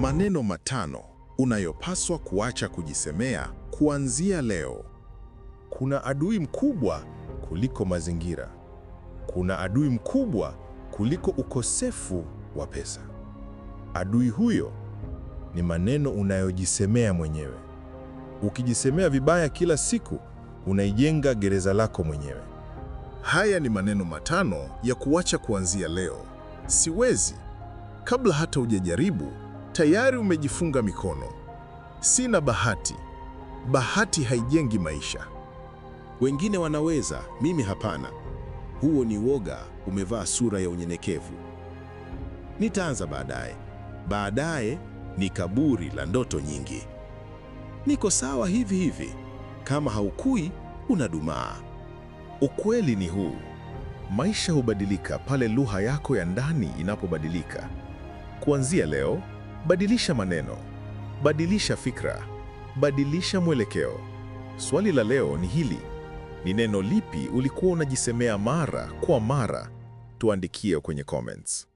Maneno matano unayopaswa kuacha kujisemea kuanzia leo. Kuna adui mkubwa kuliko mazingira. Kuna adui mkubwa kuliko ukosefu wa pesa. Adui huyo ni maneno unayojisemea mwenyewe. Ukijisemea vibaya kila siku, unaijenga gereza lako mwenyewe. Haya ni maneno matano ya kuacha kuanzia leo. Siwezi. Kabla hata hujajaribu, tayari umejifunga mikono. Sina bahati. Bahati haijengi maisha. Wengine wanaweza, mimi hapana. Huo ni woga umevaa sura ya unyenyekevu. Nitaanza baadaye. Baadaye ni kaburi la ndoto nyingi. Niko sawa hivi hivi. Kama haukui, unadumaa. Ukweli ni huu: maisha hubadilika pale lugha yako ya ndani inapobadilika. Kuanzia leo, badilisha maneno, badilisha fikra, badilisha mwelekeo. Swali la leo ni hili: ni neno lipi ulikuwa unajisemea mara kwa mara? Tuandikie kwenye comments.